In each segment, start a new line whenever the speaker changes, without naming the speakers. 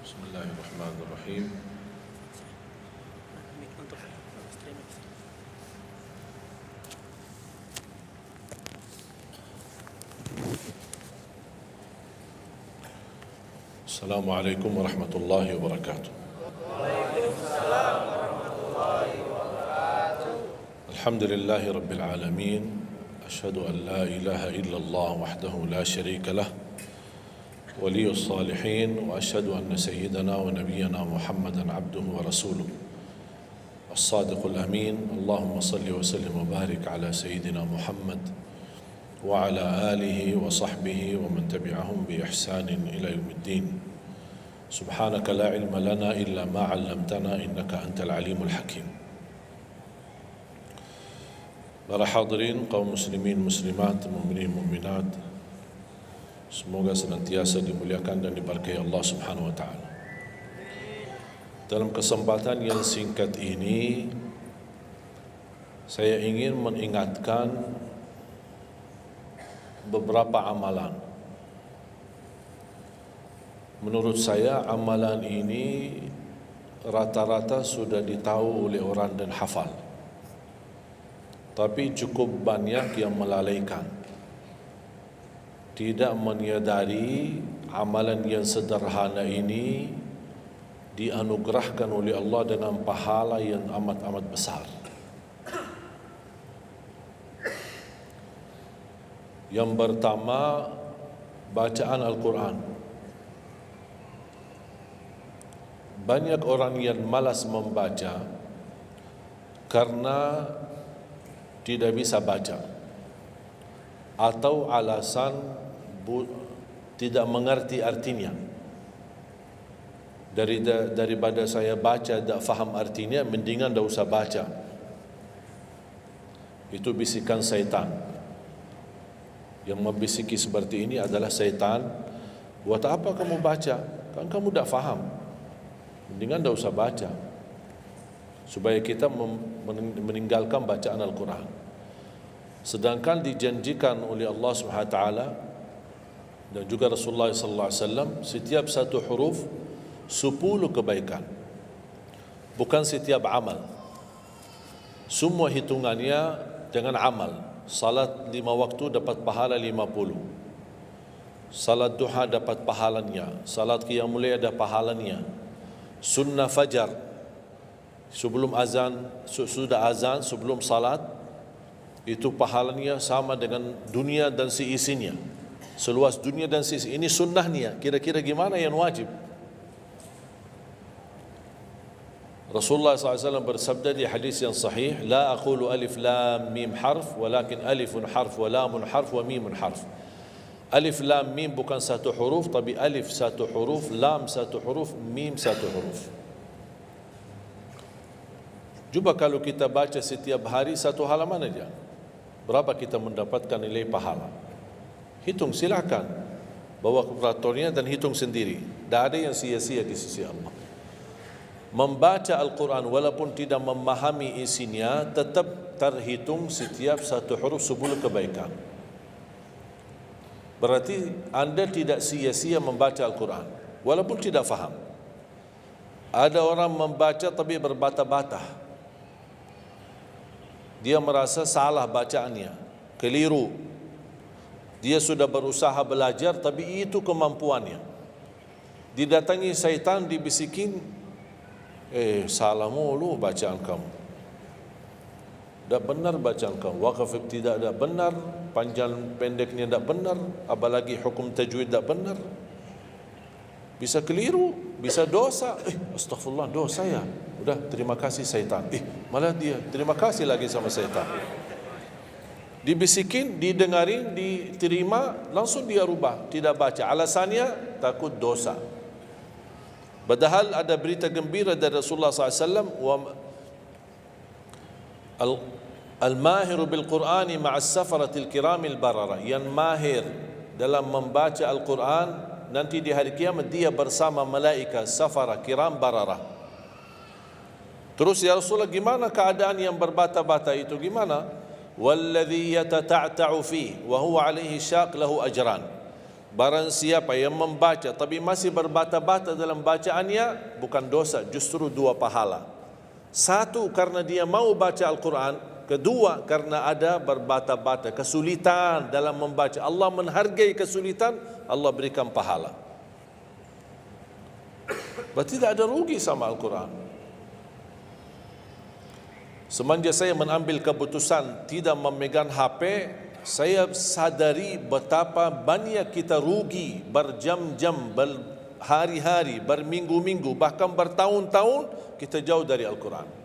Bismillahirrahmanirrahim. Assalamualaikum warahmatullahi wabarakatuh. Alhamdulillahi rabbil alamin. Asyhadu an la ilaha illallah wahdahu la syarika lah. ولي الصالحين وأشهد أن سيدنا ونبينا محمدا عبده ورسوله الصادق الأمين. اللهم صل وسلم وبارك على سيدنا محمد وعلى آله وصحبه ومن تبعهم بإحسان إلى يوم الدين. سبحانك لا علم لنا إلا ما علمتنا إنك أنت العليم الحكيم. Para hadirin kaum muslimin muslimat, mukminin mukminat, semoga senantiasa dimuliakan dan diberkahi Allah Subhanahu wa taala. Dalam kesempatan yang singkat ini, saya ingin mengingatkan beberapa amalan. Menurut saya amalan ini rata-rata sudah ditahu oleh orang dan hafal. Tapi cukup banyak yang melalaikan, tidak menyadari amalan yang sederhana ini dianugerahkan oleh Allah dengan pahala yang amat-amat besar. Yang pertama, bacaan Al-Quran. Banyak orang yang malas membaca karena tidak bisa baca, atau alasan tidak mengerti artinya. Daripada saya baca tak faham artinya, mendingan tak usah baca. Itu bisikan syaitan. Yang membisiki seperti ini adalah syaitan. Buat apa kamu baca? Kan kamu tak faham. Mendingan tak usah baca, supaya kita meninggalkan bacaan Al-Quran. Sedangkan dijanjikan oleh Allah Subhanahu wa taala dan juga Rasulullah sallallahu alaihi wasallam, setiap satu huruf 10 kebaikan. Bukan setiap amal. Semua hitungannya dengan amal. Salat 5 waktu dapat pahala 50. Salat duha dapat pahalanya. Salat qiyamul lail ada pahalanya. Sunnah fajar sebelum azan, sudah azan sebelum salat, itu pahalanya sama dengan dunia dan seisinya. Seluas dunia dan seisi. Ini sunnahnya. Kira-kira gimana yang wajib? Rasulullah SAW bersabda di hadis yang sahih, la aqulu alif lam mim harf, walakin alifun harf wa lamun harf wa mimun harf. Alif lam mim bukan satu huruf, tapi alif satu huruf, lam satu huruf, mim satu huruf. Cuba kalau kita baca setiap hari satu halaman aja, berapa kita mendapatkan nilai pahala? Hitung, silakan. Bawa kalkulatornya dan hitung sendiri. Tak ada yang sia-sia di sisi Allah. Membaca Al-Quran walaupun tidak memahami isinya, tetap terhitung setiap satu huruf 10 kebaikan. Berarti anda tidak sia-sia membaca Al-Quran walaupun tidak faham. Ada orang membaca tapi berbata-bata. Dia merasa salah bacaannya, keliru. Dia sudah berusaha belajar tapi itu kemampuannya. Didatangi syaitan, dibisikin, salah mulu bacaan kamu. Tak benar bacaan kamu. Waqaf tidak ada benar, panjang pendeknya tak benar, apalagi hukum tajwid tak benar. Bisa keliru, bisa dosa. Astagfirullah, dosa ya. Udah, terima kasih syaitan. Malah dia terima kasih lagi sama syaitan. Dibisikin, didengarin, diterima, langsung dia rubah, tidak baca. Alasannya takut dosa. Padahal ada berita gembira dari Rasulullah SAW, al-mahiru bil-Qur'ani ma'as safaratil kiramil barara. Yang mahir dalam membaca Al-Quran, nanti di hari kiamat dia bersama malaikat safara kiram barara. Terus ya Rasulullah, gimana keadaan yang berbata-bata itu? Gimana? Walladhi yatata'ta'u fi wa huwa alaihi syaq lahu ajran. Barang siapa yang membaca tapi masih berbata-bata dalam bacaannya, bukan dosa, justru 2 pahala. 1, karena dia mau baca Al-Quran. 2, karena ada berbata-bata, kesulitan dalam membaca. Allah menghargai kesulitan, Allah berikan pahala. Berarti tidak ada rugi sama Al-Quran. Semenjak saya mengambil keputusan tidak memegang HP, saya sadari betapa banyak kita rugi berjam-jam, berhari-hari, berminggu-minggu, bahkan bertahun-tahun kita jauh dari Al-Quran.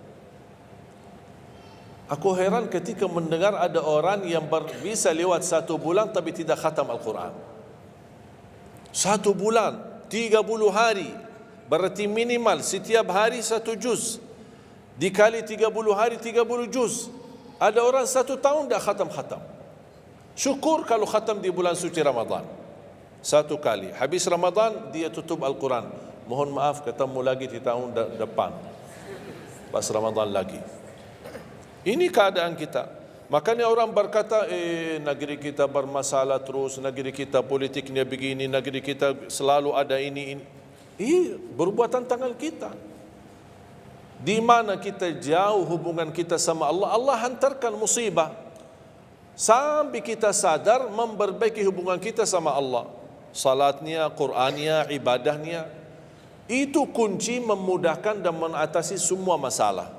Aku heran ketika mendengar ada orang yang bisa lewat 1 bulan tapi tidak khatam Al-Quran. 1 bulan, 30 hari, berarti minimal setiap hari 1 juz. Dikali 30 hari 30 juz. Ada orang 1 tahun dah khatam-khatam. Syukur kalau khatam di bulan suci Ramadan 1 kali. Habis Ramadan dia tutup Al-Quran. Mohon maaf, ketemu lagi di tahun depan pas Ramadan lagi. Ini keadaan kita. Makanya orang berkata, negeri kita bermasalah terus, negeri kita politiknya begini, negeri kita selalu ada ini. Perbuatan tangan kita. Di mana kita jauh hubungan kita sama Allah, Allah hantarkan musibah sampai kita sadar memperbaiki hubungan kita sama Allah. Salatnya, Qur'annya, ibadahnya, itu kunci memudahkan dan mengatasi semua masalah.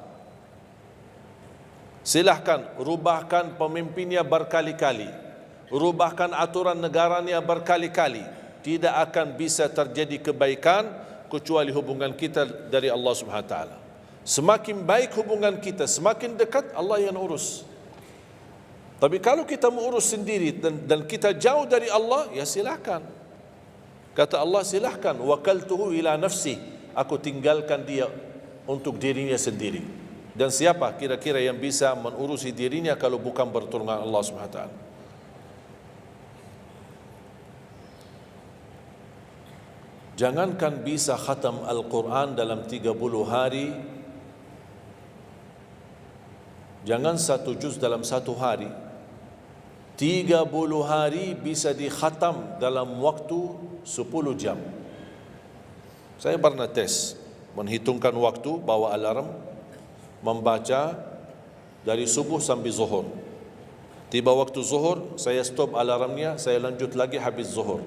Silahkan rubahkan pemimpinnya berkali-kali, rubahkan aturan negaranya berkali-kali, tidak akan bisa terjadi kebaikan kecuali hubungan kita dari Allah Subhanahu wa taala. Semakin baik hubungan kita, semakin dekat Allah yang urus. Tapi kalau kita mengurus sendiri dan kita jauh dari Allah, ya silakan. Kata Allah, silahkan. Wakaltuhu ila nafsi. Aku tinggalkan dia untuk dirinya sendiri. Dan siapa kira-kira yang bisa mengurusi dirinya kalau bukan pertolongan Allah SWT? Jangankan bisa khatam Al-Quran dalam 30 hari, jangan 1 juz dalam 1 hari, 30 hari bisa dikhatam dalam waktu 10 jam. Saya pernah tes, menghitungkan waktu, bawa alarm, membaca dari subuh sampai zuhur. Tiba waktu zuhur, saya stop alarmnya, saya lanjut lagi habis zuhur.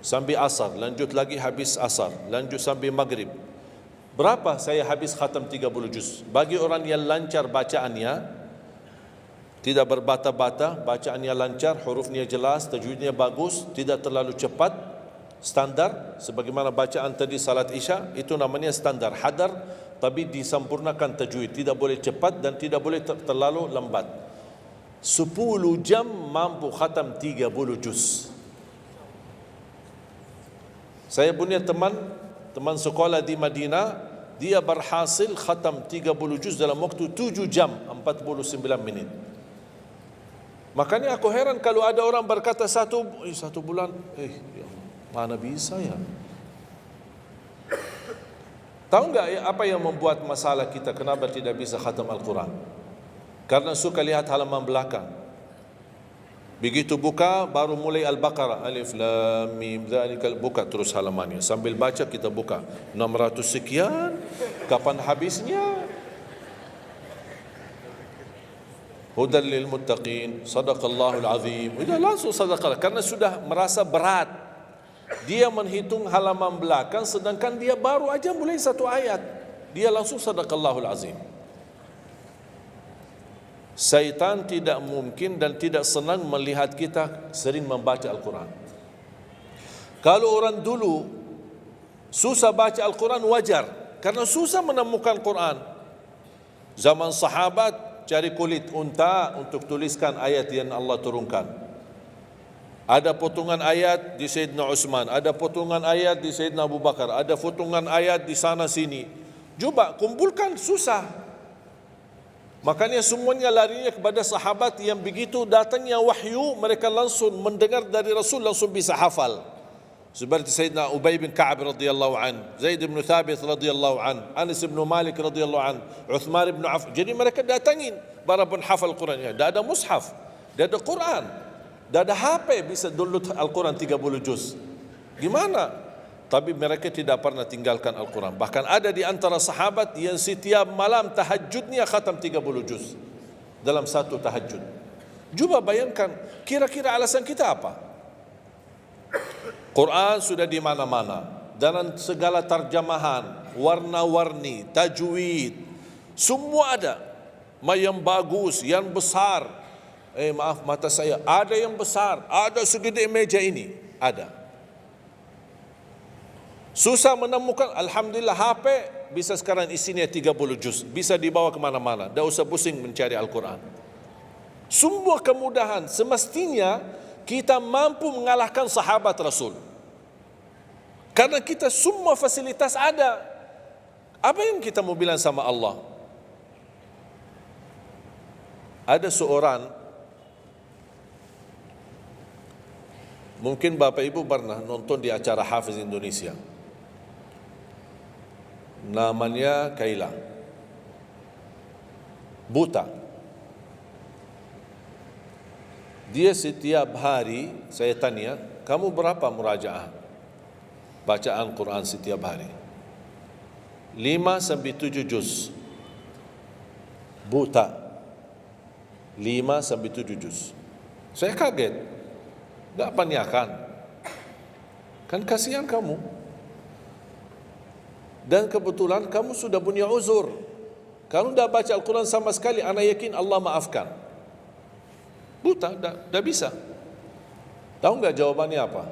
Sampai asar, lanjut lagi habis asar, lanjut sampai maghrib. Berapa saya habis khatam 30 juz? Bagi orang yang lancar bacaannya, tidak berbata-bata, bacaannya lancar, hurufnya jelas, tajwidnya bagus, tidak terlalu cepat, standar, sebagaimana bacaan tadi salat Isya, itu namanya standar, hadar, tapi disempurnakan tajwid, tidak boleh cepat dan tidak boleh terlalu lambat. 10 jam mampu khatam 30 juz. Saya punya teman sekolah di Madinah, dia berhasil khatam 30 juz dalam waktu 7 jam 49 menit. Makanya aku heran kalau ada orang berkata 1 bulan, ya mana bisa ya? Tahu enggak ya apa yang membuat masalah kita kenapa tidak bisa khatam Al-Quran? Karena suka lihat halaman belakang. Begitu buka baru mulai Al-Baqarah, Alif Lam Mim Dzalikal, buka terus halamannya. Sambil baca kita buka 600 sekian, kapan habisnya? Hudan lil muttaqin, sadaqallahul azim. Sudah langsung sadaqah karena sudah merasa berat. Dia menghitung halaman belakang sedangkan dia baru aja mulai 1 ayat. Dia langsung sadaqallahul azim. Syaitan tidak mungkin dan tidak senang melihat kita sering membaca Al-Quran. Kalau orang dulu susah baca Al-Quran wajar, karena susah menemukan Quran. Zaman sahabat cari kulit unta untuk tuliskan ayat yang Allah turunkan. Ada potongan ayat di Sayyidina Utsman, ada potongan ayat di Sayyidina Abu Bakar, ada potongan ayat di sana sini. Coba kumpulkan, susah. Makanya semuanya larinya kepada sahabat yang begitu datangnya wahyu, mereka langsung mendengar dari Rasul, langsung bisa hafal. Seperti Sayyidina Ubay bin Ka'ab radhiyallahu an, Zaid bin Thabit radhiyallahu an, Anas bin Malik radhiyallahu an, Uthman bin Affan. Jadi mereka datangin para penghafal Quran. Tidak ada mushaf, tidak ada Quran. Dah ada HP bisa download Al-Quran 30 juz. Gimana? Tapi mereka tidak pernah tinggalkan Al-Quran. Bahkan ada di antara sahabat yang setiap malam tahajudnya khatam 30 juz dalam satu tahajud. Cuba bayangkan, kira-kira alasan kita apa? Quran sudah di mana-mana, dalam segala terjemahan, warna-warni, tajwid, semua ada. Yang bagus, yang besar. Maaf, mata saya ada yang besar, ada segede meja ini, ada. Susah menemukan, alhamdulillah HP bisa sekarang isinya 30 juz, bisa dibawa kemana-mana, tidak usah pusing mencari Al-Quran. Semua kemudahan, semestinya kita mampu mengalahkan sahabat Rasul. Karena kita semua fasilitas ada. Apa yang kita mau bilang sama Allah? Ada seorang, mungkin Bapak Ibu pernah nonton di acara Hafiz Indonesia, namanya Kaila, buta. Dia setiap hari, saya tanya, kamu berapa murajaah bacaan Quran setiap hari? 5-7 juz. Buta, 5-7 juz. Saya kaget, tak panyakan, kan kasihan kamu. Dan kebetulan kamu sudah punya uzur, kamu dah baca Al-Quran sama sekali, ana yakin Allah maafkan. Buta, dah bisa. Tahu enggak jawabannya apa?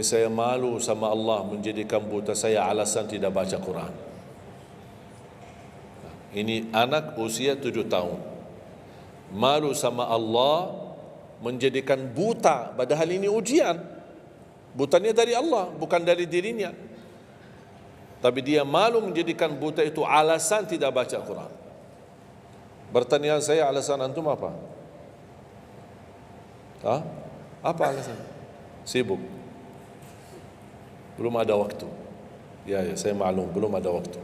Saya malu sama Allah menjadikan buta saya alasan tidak baca Quran. Ini anak usia 7 tahun. Malu sama Allah menjadikan buta, padahal ini ujian. Butanya dari Allah, bukan dari dirinya. Tapi dia malu menjadikan buta itu alasan tidak baca Quran. Pertanyaan saya, alasan antum apa? Apa alasan? Sibuk. Belum ada waktu. Ya, saya maklum, belum ada waktu.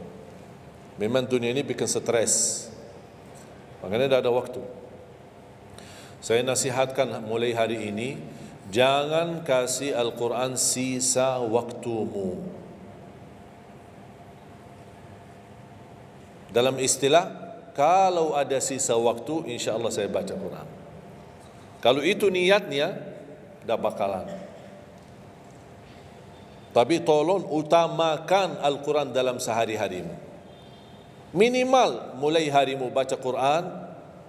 Memang dunia ini bikin stres, makanya tidak ada waktu. Saya nasihatkan mulai hari ini, jangan kasih Al-Quran sisa waktumu. Dalam istilah, kalau ada sisa waktu, insya Allah saya baca Quran. Kalau itu niatnya, tidak bakalan. Tapi tolong utamakan Al-Quran dalam sehari-harimu. Minimal mulai harimu baca Quran,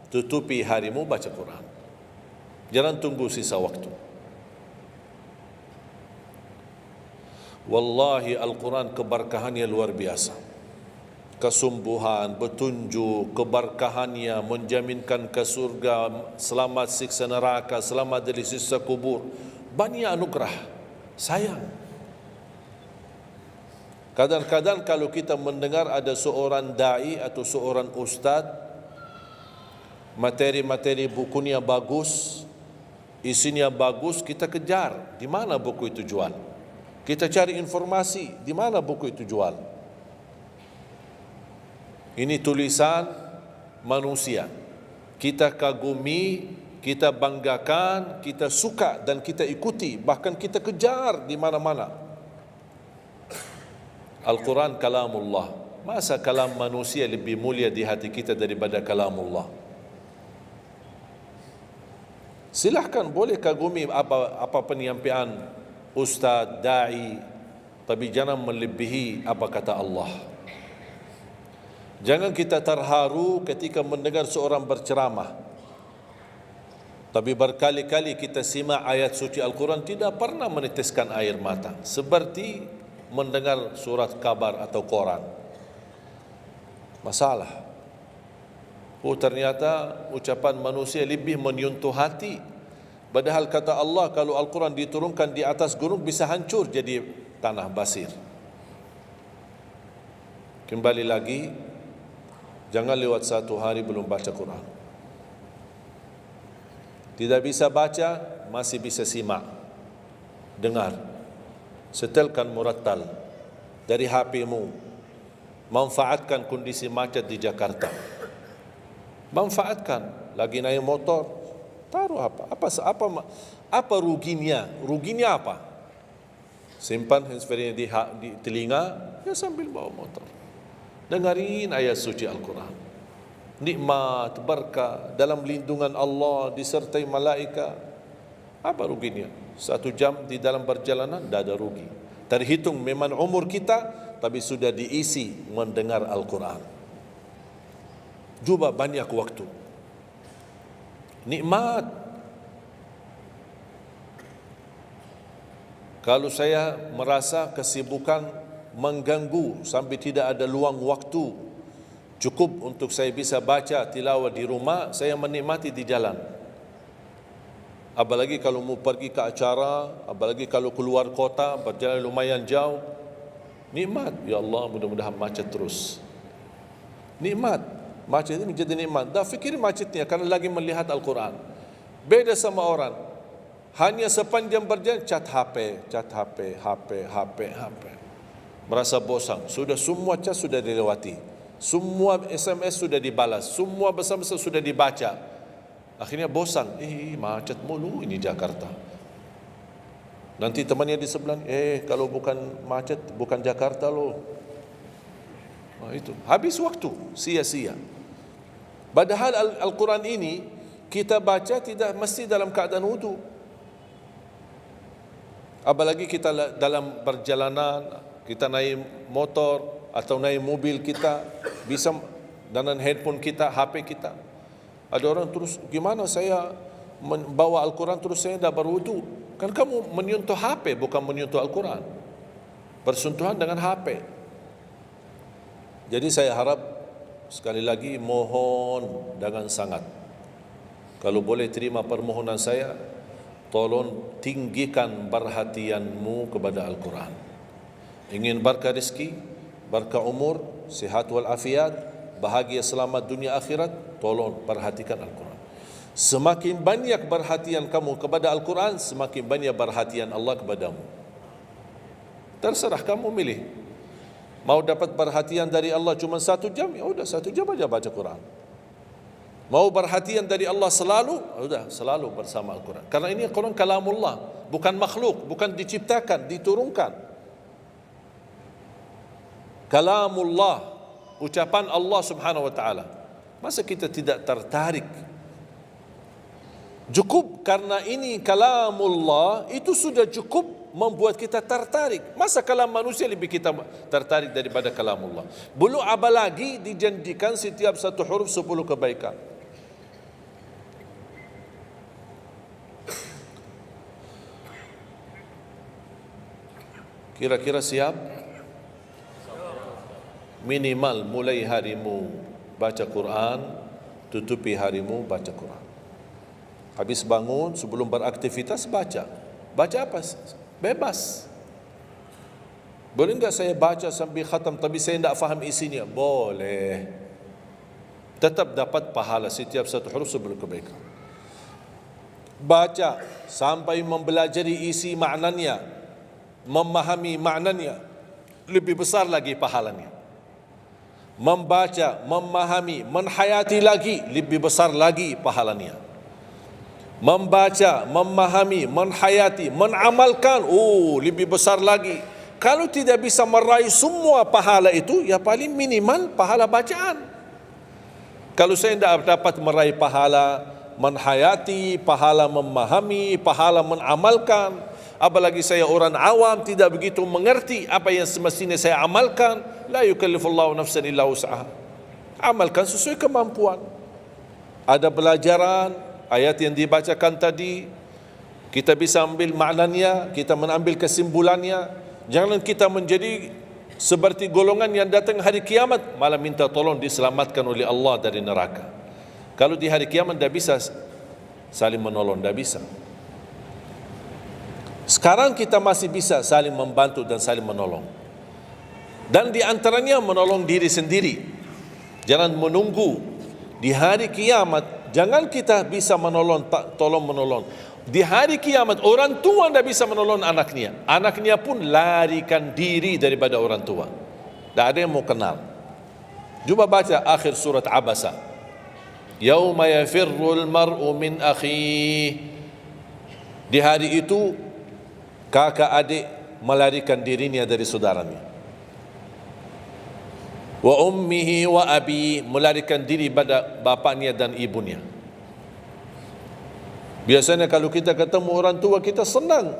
tutupi harimu baca Quran. Jangan tunggu sisa waktu. Wallahi Al-Quran keberkahannya luar biasa. Kesumbuhan, petunjuk, keberkahannya menjaminkan ke surga, selamat siksa neraka, selamat dari siksa kubur. Banyak anugerah. Sayang. Kadang-kadang kalau kita mendengar ada seorang da'i atau seorang ustaz, materi-materi bukunya bagus, isinya bagus, kita kejar. Di mana buku itu jual? Kita cari informasi, di mana buku itu jual? Ini tulisan manusia. Kita kagumi, kita banggakan, kita suka dan kita ikuti, bahkan kita kejar di mana-mana. Al-Quran kalamullah. Masa kalam manusia lebih mulia di hati kita daripada kalamullah? Silahkan, boleh kagumi apa penyampaian ustaz, da'i, tapi jangan melebihi apa kata Allah. Jangan kita terharu ketika mendengar seorang berceramah, tapi berkali-kali kita simak ayat suci Al-Quran tidak pernah meneteskan air mata, seperti mendengar surat kabar atau koran. Masalah. Ternyata ucapan manusia lebih menyentuh hati. Padahal kata Allah, kalau Al-Quran diturunkan di atas gunung bisa hancur jadi tanah basir. Kembali lagi, jangan lewat satu hari belum baca Quran. Tidak bisa baca, masih bisa simak, dengar. Setelkan murattal dari HP-mu. Manfaatkan kondisi macet di Jakarta. Manfaatkan, lagi naik motor, Taruh apa ruginya? Ruginya apa? Simpan handsfree di telinga, ya sambil bawa motor. Dengarin ayat suci Al-Quran. Nikmat, berkah, dalam lindungan Allah, disertai malaikat. Apa ruginya? 1 jam di dalam perjalanan, tidak ada rugi. Terhitung memang umur kita, tapi sudah diisi mendengar Al-Quran. Juga banyak waktu. Nikmat. Kalau saya merasa kesibukan mengganggu sampai tidak ada luang waktu cukup untuk saya bisa baca tilawah di rumah, saya menikmati di jalan. Apalagi kalau mau pergi ke acara, apalagi kalau keluar kota, berjalan lumayan jauh, nikmat. Ya Allah, mudah-mudahan macet terus. Nikmat. Macet ini menjadi nikmat. Dah fikir macetnya karena lagi melihat Al-Quran. Beda sama orang, hanya sepanjang berjalan cat HP, HP. Merasa bosan. Sudah semua cat sudah dilewati, semua SMS sudah dibalas, semua pesan-pesan sudah dibaca. Akhirnya bosan. Macet mulu ini Jakarta. Nanti temannya di sebelah, kalau bukan macet, bukan Jakarta loh. Itu habis waktu, sia-sia. Padahal Al-Quran ini kita baca tidak mesti dalam keadaan wudu. Apalagi kita dalam perjalanan, kita naik motor atau naik mobil, kita bisa dengan handphone kita, HP kita. Ada orang terus, gimana saya membawa Al-Quran terus saya tidak berwudu? Kan kamu menyentuh HP, bukan menyentuh Al-Quran. Bersentuhan dengan HP. Jadi saya harap, sekali lagi mohon dengan sangat, kalau boleh terima permohonan saya, tolong tinggikan perhatianmu kepada Al-Quran. Ingin berkah rezeki, berkah umur, sihat wal afiat, bahagia selamat dunia akhirat, tolong perhatikan Al-Quran. Semakin banyak perhatian kamu kepada Al-Quran, semakin banyak perhatian Allah kepadamu. Terserah kamu milih. Mau dapat perhatian dari Allah cuma 1 jam, ya udah 1 jam aja baca Quran. Mau perhatian dari Allah selalu, sudah selalu bersama Al-Quran. Karena ini Al-Quran kalamullah, bukan makhluk, bukan diciptakan, diturunkan. Kalamullah, ucapan Allah Subhanahu wa taala. Masa kita tidak tertarik? Cukup karena ini kalamullah, itu sudah cukup membuat kita tertarik. Masa kalam manusia lebih kita tertarik daripada kalamullah? Belum apalagi dijanjikan setiap satu huruf 10 kebaikan. Kira-kira siap? Minimal mulai harimu baca Quran, tutupi harimu baca Quran. Habis bangun, sebelum beraktivitas baca. Baca apa? Bebas. Boleh enggak saya baca sambil khatam tapi saya tidak faham isinya? Boleh. Tetap dapat pahala setiap satu huruf 10 kebaikan. Baca sampai mempelajari isi maknanya, memahami maknanya, lebih besar lagi pahalanya. Membaca, memahami, menhayati lagi, lebih besar lagi pahalanya. Membaca, memahami, menhayati, menamalkan, lebih besar lagi. Kalau tidak bisa meraih semua pahala itu, ya paling minimal pahala bacaan. Kalau saya tidak dapat meraih pahala menhayati, pahala memahami, pahala menamalkan, apalagi saya orang awam tidak begitu mengerti apa yang semestinya saya amalkan, la yukallifullahu nafsan illa wus'aha. Amalkan sesuai kemampuan. Ada pelajaran ayat yang dibacakan tadi, kita bisa ambil maknanya, kita mengambil kesimpulannya. Jangan kita menjadi seperti golongan yang datang hari kiamat malah minta tolong diselamatkan oleh Allah dari neraka. Kalau di hari kiamat tidak bisa saling menolong, tidak bisa. Sekarang kita masih bisa saling membantu dan saling menolong. Dan di antaranya menolong diri sendiri. Jangan menunggu di hari kiamat. Jangan kita bisa menolong, tolong menolong. Di hari kiamat orang tua tidak bisa menolong anaknya. Anaknya pun larikan diri daripada orang tua. Tidak ada yang mau kenal. Coba baca akhir surat Abasa. Yauma yafirrul mar'u min akhi. Di hari itu kakak adik melarikan dirinya dari saudaranya. Wa ummihi wa abi, melarikan diri pada bapaknya dan ibunya. Biasanya kalau kita ketemu orang tua kita senang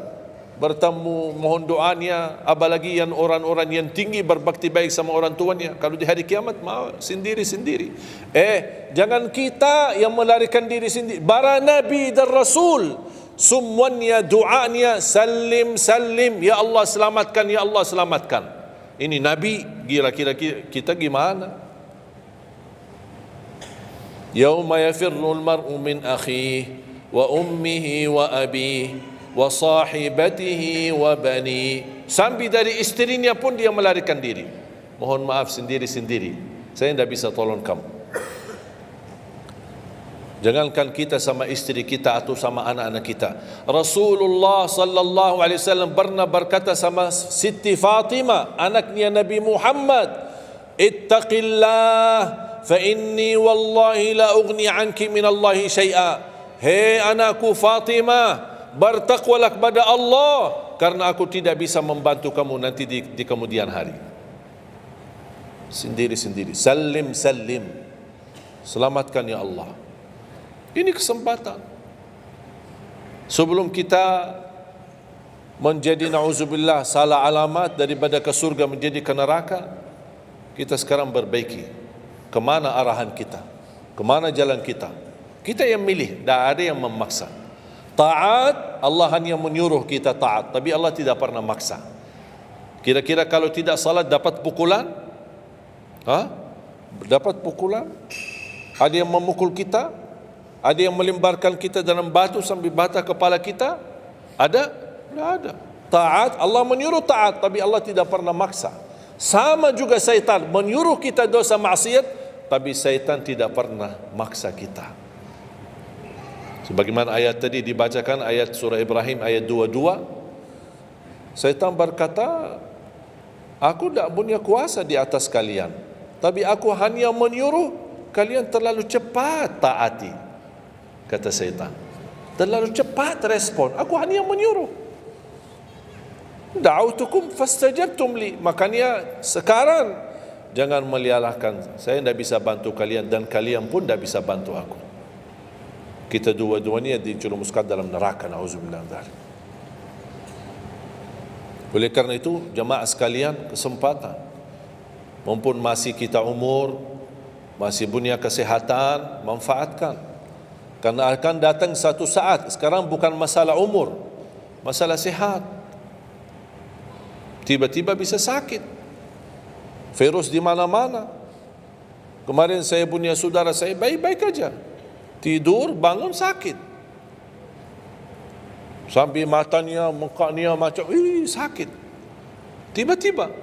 bertemu, mohon doanya, apalagi yang orang-orang yang tinggi berbakti baik sama orang tuanya. Kalau di hari kiamat mau sendiri-sendiri. Jangan kita yang melarikan diri sendiri. Para nabi dan rasul semuanya doanya salim salim, ya Allah selamatkan, ya Allah selamatkan. Ini nabi, kira-kira kita gimana? Yauma yafirrul mar'u min akhihi wa ummihi wa abihi wa sahibatihi wa bani. Sampai dari istrinya pun dia melarikan diri. Mohon maaf, sendiri-sendiri. Saya tidak bisa tolong kamu. Jangankan kita sama istri kita atau sama anak-anak kita. Rasulullah sallallahu alaihi wasallam pernah berkata sama Siti Fatimah, anaknya Nabi Muhammad, ittaqillah fa inni wallahi la ughni anki min Allahi syai'a. Hei anakku Fatimah, bertakwalah kepada Allah, karena aku tidak bisa membantu kamu nanti di kemudian hari. Sendiri-sendiri, salim salim, selamatkan ya Allah. Ini kesempatan. Sebelum kita menjadi na'udzubillah salah alamat daripada ke surga menjadi ke neraka, kita sekarang perbaiki kemana arahan kita, kemana jalan kita. Kita yang milih, tidak ada yang memaksa. Taat, Allah hanya menyuruh kita taat, tapi Allah tidak pernah maksa. Kira-kira kalau tidak salat dapat pukulan? Dapat pukulan? Ada yang memukul kita? Ada yang melemparkan kita dalam batu sampai bata kepala kita? Ada? Tidak ada. Taat, Allah menyuruh taat, tapi Allah tidak pernah maksa. Sama juga syaitan, menyuruh kita dosa maksiat, tapi syaitan tidak pernah maksa kita. Sebagaimana ayat tadi dibacakan, ayat surah Ibrahim ayat 22, syaitan berkata, aku tidak punya kuasa di atas kalian, tapi aku hanya menyuruh kalian terlalu cepat taati. Kata syaitan, terlalu cepat respon, aku hanya menyuruh. Da'autukum fastajabtum li. Makanya sekarang jangan melialahkan, saya tidak bisa bantu kalian dan kalian pun tidak bisa bantu aku. Kita dua-duanya dijerumuskan dalam neraka, na'udzubillah min dzalik. Oleh karena itu jemaah sekalian, kesempatan, mumpun masih kita umur, masih punya kesehatan, manfaatkan. Karena akan datang satu saat, sekarang bukan masalah umur, masalah sehat. Tiba-tiba bisa sakit, virus di mana-mana. Kemarin saya punya saudara saya baik-baik aja, tidur bangun sakit, sampai matanya, mukanya macam sakit. Tiba-tiba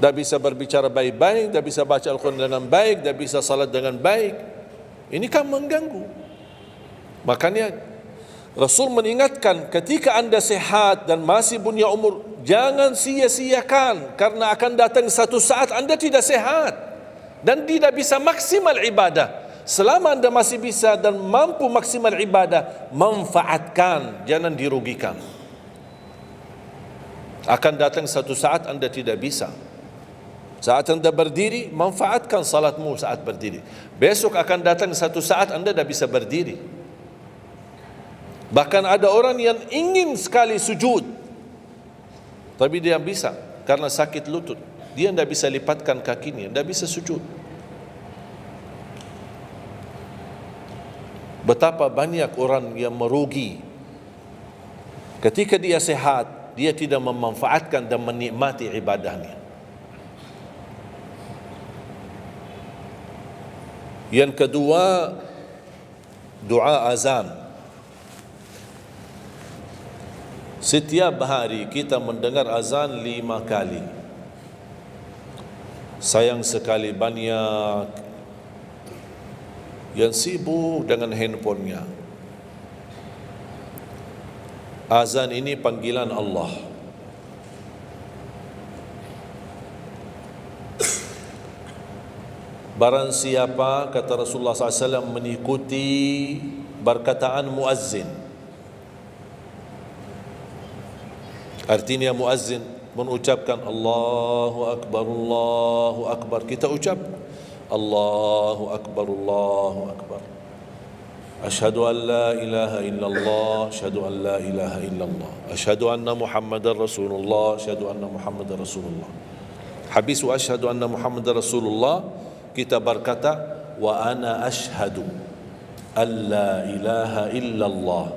tak bisa berbicara baik-baik, tak bisa baca Al-Quran dengan baik, tak bisa salat dengan baik. Ini kan mengganggu. Makanya Rasul mengingatkan, ketika anda sehat dan masih punya umur, jangan sia-siakan, karena akan datang satu saat anda tidak sehat dan tidak bisa maksimal ibadah. Selama anda masih bisa dan mampu maksimal ibadah, manfaatkan, jangan dirugikan. Akan datang satu saat anda tidak bisa. Saat anda berdiri, manfaatkan salatmu saat berdiri. Besok akan datang satu saat anda tidak bisa berdiri. Bahkan ada orang yang ingin sekali sujud, tapi dia bisa karena sakit lutut. Dia tidak bisa lipatkan kakinya, tidak bisa sujud. Betapa banyak orang yang merugi ketika dia sehat, dia tidak memanfaatkan dan menikmati ibadahnya. Yang kedua, doa azan. Setiap hari kita mendengar azan 5 kali. Sayang sekali banyak yang sibuk dengan handphonenya. Azan ini panggilan Allah. Barang siapa, kata Rasulullah SAW, mengikuti perkataan muazzin. Artinya muazzin mengucapkan Allahu Akbar, kita ucap Allahu Akbar. Asyhadu an la ilaha illallah, asyhadu an la ilaha illallah, asyhadu anna Muhammadar Rasulullah, asyhadu anna Muhammadar Rasulullah. Habis wa asyhadu anna Muhammadar Rasulullah, kita berkata wa ana asyhadu an la ilaha illallah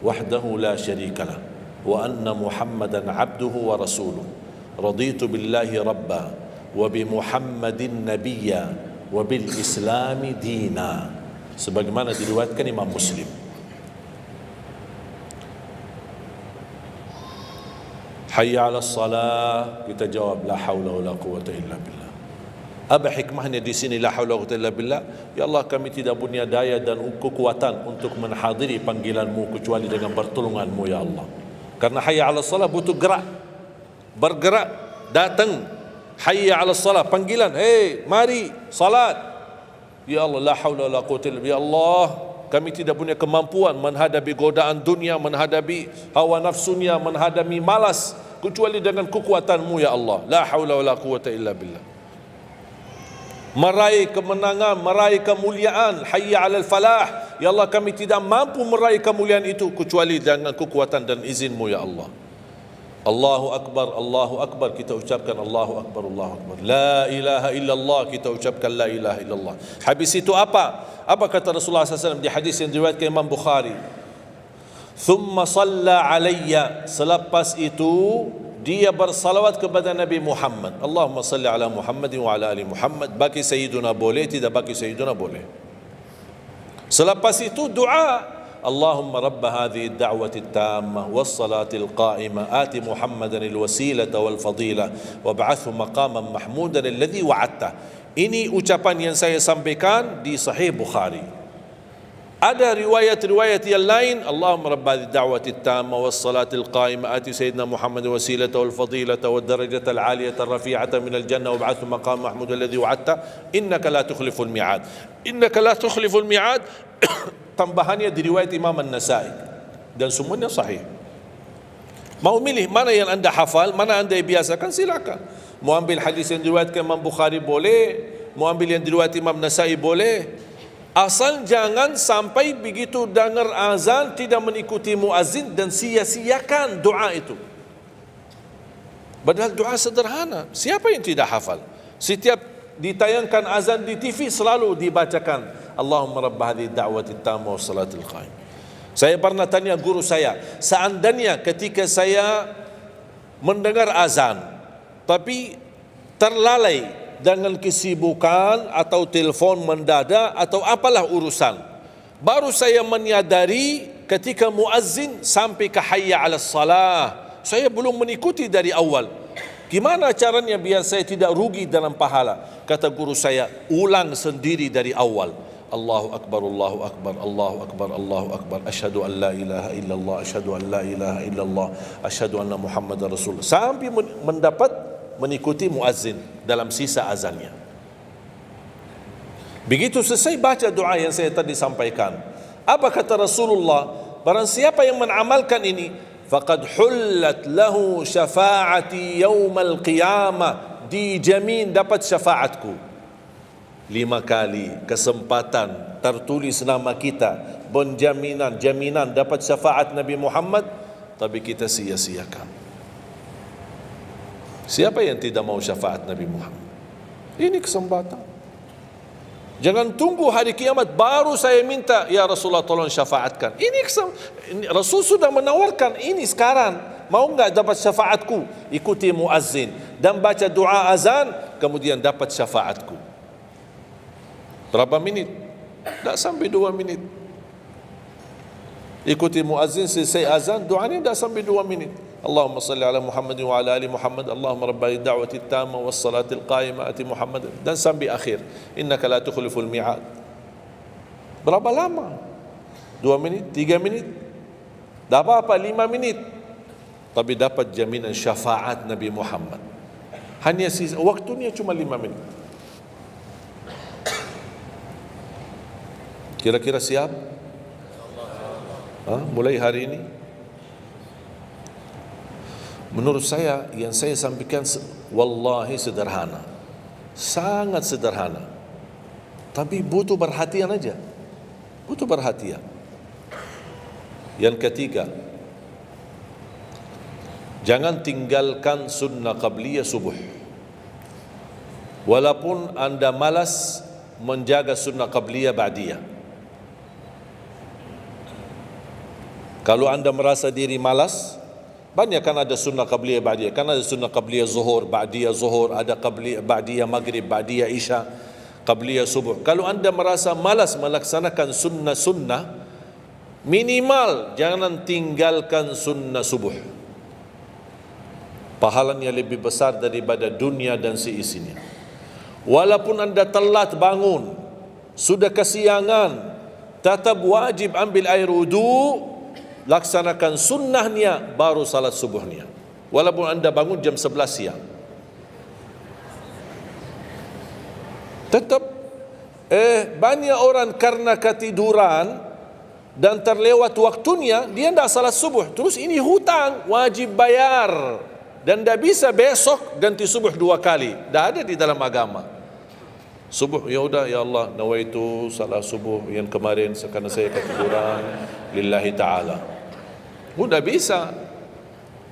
wahdahu la syarika lah wa anna Muhammadan abduhu wa rasuluh. Raditu billahi rabba wa bi Muhammadin nabiyya wa bil islami dina. Sebagaimana diriwayatkan Imam Muslim. Hayya 'alas salah, kita jawab la haula wala quwwata illa billah. Apa hikmahnya di sini la haula wala quwwata illa billah? Ya Allah, kami tidak punya daya dan kekuatan untuk menghadiri panggilan-Mu kecuali dengan pertolongan-Mu ya Allah. Karena hayya 'alas salah butuh gerak, bergerak, datang. Hayya 'alas salah, panggilan, hey mari salat. Ya Allah, la haula wala quwwata illa billah. Ya Allah, kami tidak punya kemampuan menghadapi godaan dunia, menghadapi hawa nafsunya, menghadapi malas kecuali dengan kekuatan-Mu ya Allah. La haula wala quwwata illa billah. Meraih kemenangan, meraih kemuliaan, hayya 'alal falah. Ya Allah, kami tidak mampu meraih kemuliaan itu kecuali dengan kekuatan dan izin-Mu ya Allah. Allahu Akbar, kita ucapkan Allahu Akbar. La ilaha illallah, kita ucapkan la ilaha illallah. Habis itu apa? Apa kata Rasulullah SAW di hadis yang diriwayatkan Imam Bukhari? Thumma salla alayya, selepas itu dia bersalawat kepada Nabi Muhammad. Allahumma salli ala Muhammadin wa ala ali Muhammad. Bagi Sayyiduna boleh, tidak bagi Sayyiduna boleh. Selepas itu doa, Allahumma rabb hadhihi ad-da'wati at-tammah was-salati al-qa'imah ati Muhammadan al-wasilata wal-fadilah wab'athhu maqaman mahmudan alladhi wa'adta. Ini ucapan yang saya sampaikan di Sahih Bukhari. Ada riwayat-riwayat yang lain, Allahumma rabb hadhihi ad-da'wati at-tammah was-salati al-qa'imah ati sayyidina Muhammadan al-wasilata wal-fadilata wad-darajata al-'aliyata ar-rafi'ata min al-jannah wab'athhu maqaman mahmudan alladhi wa'adta innaka la tukhliful mi'ad. Innaka la tukhliful mi'ad. Tambahannya diriwayat Imam An-Nasai dan semuanya sahih. Mau milih mana yang anda hafal, mana anda biasakan, silakan. Mau ambil hadis yang diriwayatkan Imam Bukhari boleh, mau ambil yang diriwayat Imam Nasai boleh. Asal jangan sampai begitu dengar azan tidak mengikuti muazzin dan sia-siakan doa itu. Padahal doa sederhana. Siapa yang tidak hafal? Setiap ditayangkan azan di TV selalu dibacakan Allahumma rabb hadhihi ad-da'wati at-tammah was-salatil qa'imah. Saya pernah tanya guru saya, seandainya ketika saya mendengar azan tapi terlalai dengan kesibukan atau telefon mendadak atau apalah urusan, baru saya menyadari ketika muazzin sampai ke hayya 'alas salah, saya belum mengikuti dari awal. Gimana caranya biar saya tidak rugi dalam pahala? Kata guru saya, ulang sendiri dari awal. Allahu Akbar, Allahu Akbar, Allahu Akbar, Allahu Akbar. Asyhadu an la ilaha illallah, asyhadu an la ilaha illallah, asyhadu anna Muhammadar Rasulullah. Sampai mendapat mengikuti muazzin dalam sisa azannya. Begitu selesai baca doa yang saya tadi sampaikan. Apa kata Rasulullah? Barang siapa yang mengamalkan ini, faqad hullat lahu syafa'ati yaumal qiyamah, dijamin dapat syafaatku. 5 kali kesempatan tertulis nama kita, jaminan dapat syafaat Nabi Muhammad, tapi kita sia-siakan. Siapa yang tidak mau syafaat Nabi Muhammad? Ini kesempatan. Jangan tunggu hari kiamat baru saya minta, ya Rasulullah tolong syafaatkan. Ini Rasul sudah menawarkan ini sekarang. Mau enggak dapat syafaatku? Ikuti muazzin dan baca doa azan, kemudian dapat syafaatku. Berapa minit? Tak sampai 2 minit. Ikuti muazzin, selesai azan, doanya tak sampai 2 minit. Allahumma salli ala Muhammadin wa ala ali Muhammad. Allahumma rabb hadhihi ad-da'wati at-tammah was-salatil qa'imah ati Muhammad. Dan sampai akhir. Innaka la tukhliful mi'ad. Berapa lama? 2 minit? 3 minit? Tak apa-apa, 5 minit. Tapi dapat jaminan syafaat Nabi Muhammad. Hanya waktunya cuma 5 minit. Kira-kira siap? Mulai hari ini? Menurut saya, yang saya sampaikan wallahi sederhana, sangat sederhana, tapi butuh perhatian aja, butuh perhatian. Yang ketiga, jangan tinggalkan sunnah qabliyah subuh. Walaupun anda malas menjaga sunnah qabliyah ba'diyah. Kalau anda merasa diri malas, banyak kan ada sunnah qabliyah ba'diyah. Kan ada sunnah qabliyah zuhur, ba'diyah zuhur, ada qabliyah ba'diyah maghrib, ba'diyah isya, qabliyah subuh. Kalau anda merasa malas melaksanakan sunnah-sunnah, minimal jangan tinggalkan sunnah subuh. Pahalanya lebih besar daripada dunia dan seisinya. Walaupun anda telat bangun, sudah kesiangan, tetap wajib ambil air wudu, laksanakan sunnahnya baru salat subuhnya. Walaupun anda bangun jam 11 siang, tetap banyak orang karena ketiduran dan terlewat waktunya, dia tidak salat subuh. Terus ini hutang, wajib bayar, dan tidak bisa besok ganti subuh 2 kali. Tidak ada di dalam agama. Subuh, ya udah, ya Allah, nawaitu salat subuh yang kemarin karena saya ketiduran lillahi ta'ala. Udah bisa.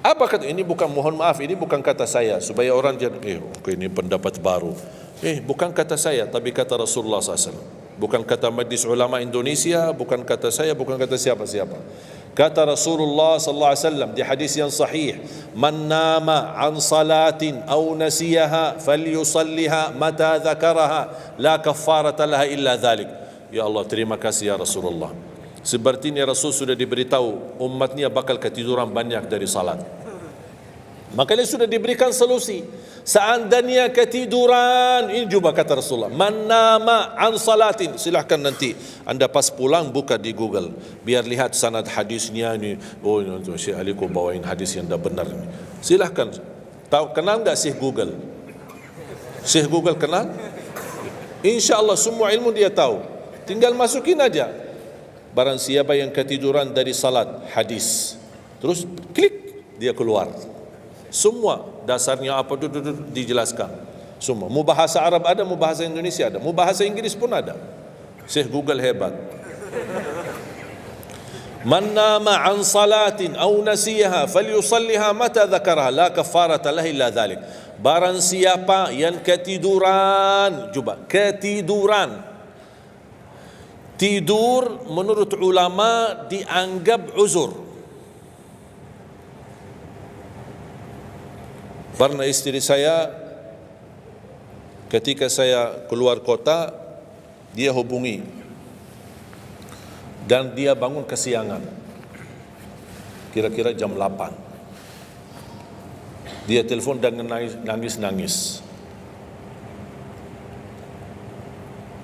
Apa kata ini? Bukan, mohon maaf, ini bukan kata saya supaya orang jangan ini pendapat baru. Bukan kata saya, tapi kata Rasulullah SAW. Bukan kata Majlis Ulama Indonesia, bukan kata saya, bukan kata siapa-siapa. Kata Rasulullah sallallahu alaihi wasallam di hadis yang sahih, "Man nama an salatin aw nasiyaha falyusalliha mata dzakaraha, la kaffarata laha illa dzalik." Ya Allah, terima kasih ya Rasulullah. Sepertinya Rasul sudah diberitahu umatnya bakal ketiduran banyak dari salat. Makanya sudah diberikan solusi. Seandainya ketiduran, ini juga kata Rasulullah, man nama an salatin, silahkan nanti anda pas pulang buka di Google, biar lihat sanad hadisnya ini. Oh, Syekh Ali kau bawain hadis yang dah benar ini. Silahkan. Tahu, kenal enggak Syekh Google? Syekh Google kenal? InsyaAllah semua ilmu dia tahu. Tinggal masukin aja. Barang siapa yang ketiduran dari salat, hadis. Terus klik, dia keluar. Semua dasarnya apa dijelaskan. Semua. Mau bahasa Arab ada, mau bahasa Indonesia ada, mau bahasa Inggris pun ada. Syekh Google hebat. Man nama an salatin aw nasiyaha falyusalliha mata dzakaraha la kafarata lahu illa dzalik. Barang siapa yang ketiduran, coba ketiduran. Tidur menurut ulama dianggap uzur. Pernah istri saya ketika saya keluar kota, dia hubungi dan dia bangun kesiangan, kira-kira jam 8. Dia telepon dan nangis.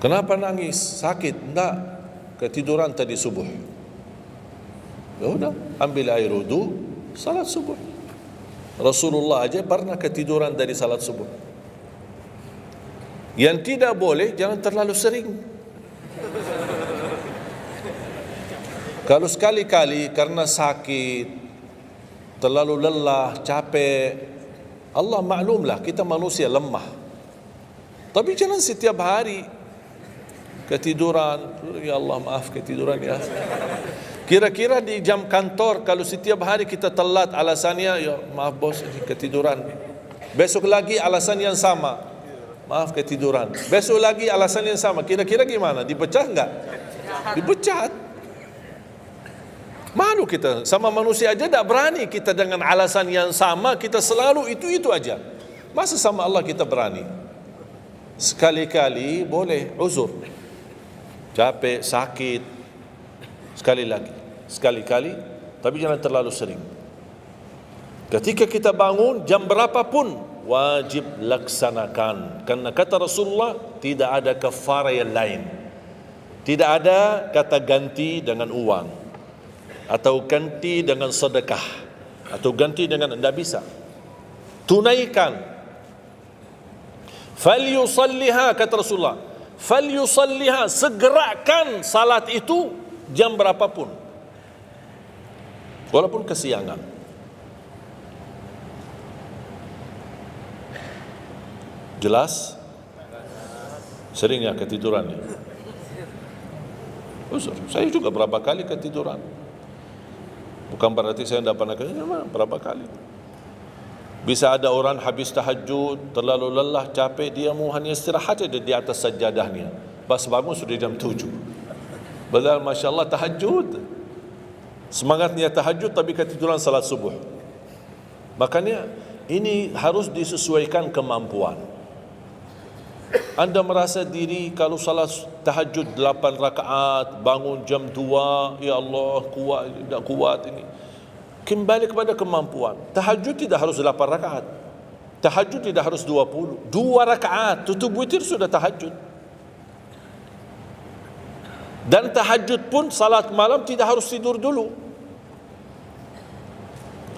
Kenapa nangis? Sakit? Enggak, ketiduran tadi subuh. Ya udah, ambil air wudu, salat subuh. Rasulullah aja pernah ketiduran dari salat subuh. Yang tidak boleh, jangan terlalu sering. Kalau sekali-kali karena sakit, terlalu lelah, capek, Allah maklumlah kita manusia lemah. Tapi jangan setiap hari ketiduran. Ya Allah, maaf ketiduran ya. Kira-kira di jam kantor, kalau setiap hari kita telat, alasannya, ya maaf bos, ketiduran. Besok lagi alasan yang sama, maaf ketiduran. Besok lagi alasan yang sama. Kira-kira gimana? Dipecat enggak? Dipecat. Malu kita, sama manusia aja tidak berani kita dengan alasan yang sama, kita selalu itu aja. Masa sama Allah kita berani? Sekali-kali boleh uzur, capek, sakit, sekali-kali, tapi jangan terlalu sering. Ketika kita bangun jam berapapun wajib laksanakan, karena kata Rasulullah tidak ada kafarah yang lain, tidak ada kata ganti dengan uang atau ganti dengan sedekah atau ganti dengan, tidak bisa. Tunaikan. Falyusalliha, kata Rasulullah, falyusalliha, segerakan salat itu jam berapapun, walaupun kesiangan. Jelas? Seringnya ketiduran ya? Saya juga berapa kali ketiduran. Bukan berarti saya tidak pernah ketiduran, berapa kali. Bisa ada orang habis tahajud, terlalu lelah, capek, dia mau hanya istirahat saja di atas sajadahnya. Pas bangun sudah jam 7. Padahal Masya Allah tahajud. Semangatnya tahajud tapi ketiduran salat subuh. Makanya ini harus disesuaikan kemampuan. Anda merasa diri kalau salat tahajud 8 rakaat, bangun jam 2, ya Allah kuat, tidak kuat ini. Kembali kepada kemampuan. Tahajud tidak harus 8 rakaat. Tahajud tidak harus 20. 2 rakaat, tutup witir sudah tahajud. Dan tahajud pun salat malam tidak harus tidur dulu.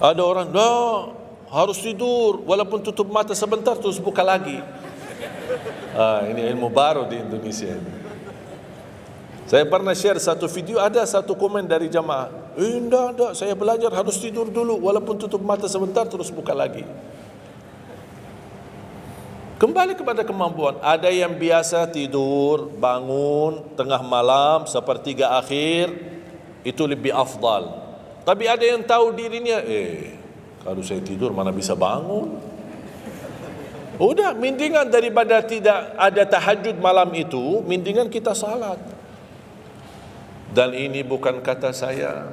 Ada orang, harus tidur, walaupun tutup mata sebentar terus buka lagi. Ini ilmu baru di Indonesia ini. Saya pernah share satu video, ada satu komen dari jamaah, enggak, saya belajar harus tidur dulu, walaupun tutup mata sebentar terus buka lagi. Kembali kepada kemampuan. Ada yang biasa tidur, bangun tengah malam, sepertiga akhir, itu lebih afdal. Tapi ada yang tahu dirinya, kalau saya tidur mana bisa bangun. Udah, mendingan daripada tidak ada tahajud malam itu, mendingan kita salat. Dan ini bukan kata saya,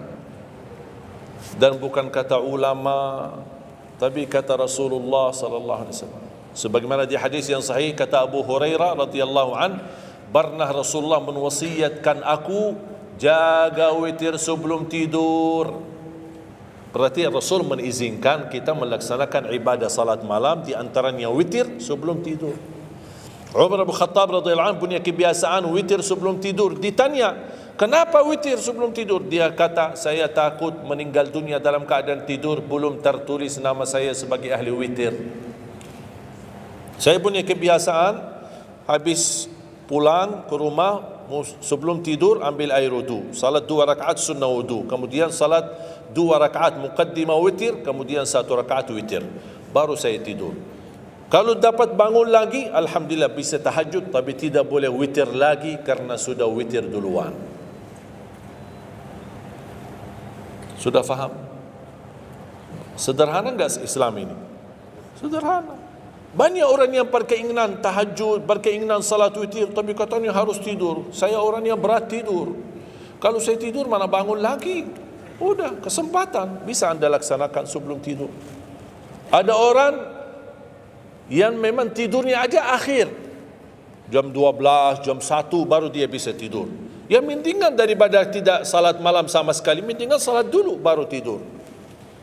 dan bukan kata ulama, tapi kata Rasulullah sallallahu alaihi wasallam. Sebagaimana di hadis yang sahih kata Abu Hurairah radhiyallahu an, pernah Rasulullah menwasiatkan aku jaga witir sebelum tidur. Berarti Rasul mengizinkan kita melaksanakan ibadah salat malam, di antaranya witir sebelum tidur. Umar bin Khattab radhiyallahu anhu punya kebiasaan witir sebelum tidur. Ditanya, kenapa witir sebelum tidur? Dia kata, saya takut meninggal dunia dalam keadaan tidur, belum tertulis nama saya sebagai ahli witir. Saya punya kebiasaan, habis pulang ke rumah, sebelum tidur ambil air wudu, salat 2 rakaat sunnah wudu, kemudian salat 2 rakaat muqaddimah witir, kemudian 1 rakaat witir, baru saya tidur. Kalau dapat bangun lagi, alhamdulillah bisa tahajud, tapi tidak boleh witir lagi karena sudah witir duluan. Sudah faham? Sederhana enggak Islam ini? Sederhana. Banyak orang yang berkeinginan tahajud, berkeinginan salat witir, tapi katanya harus tidur. Saya orang yang berat tidur. Kalau saya tidur mana bangun lagi? Udah, kesempatan bisa anda laksanakan sebelum tidur. Ada orang yang memang tidurnya aja akhir, jam 12, jam 1 baru dia bisa tidur. Ya mendingan daripada tidak salat malam sama sekali, mendingan salat dulu baru tidur.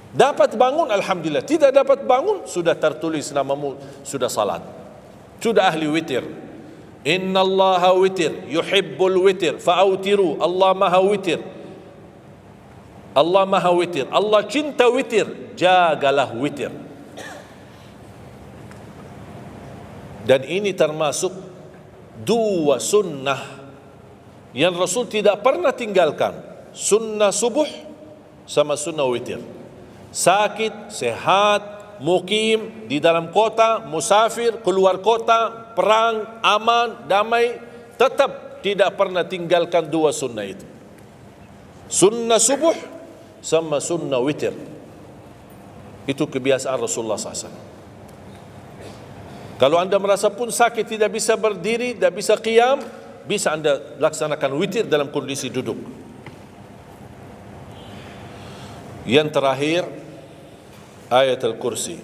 Dapat bangun alhamdulillah, tidak dapat bangun sudah tertulis namamu sudah salat, sudah ahli witir. Innallaha witir yuhibbul witir fa'autiru. Allah maha witir, Allah maha witir, Allah cinta witir, jagalah witir. Dan ini termasuk 2 sunnah yang Rasul tidak pernah tinggalkan, sunnah subuh sama sunnah witir. Sakit, sehat, mukim, di dalam kota, musafir, keluar kota, perang, aman, damai, tetap tidak pernah tinggalkan 2 sunnah itu, sunnah subuh sama sunnah witir. Itu kebiasaan Rasulullah SAW. Kalau anda merasa pun sakit, tidak bisa berdiri, tidak bisa qiyam, bisa anda laksanakan witir dalam kondisi duduk. Yang terakhir, ayat al-kursi.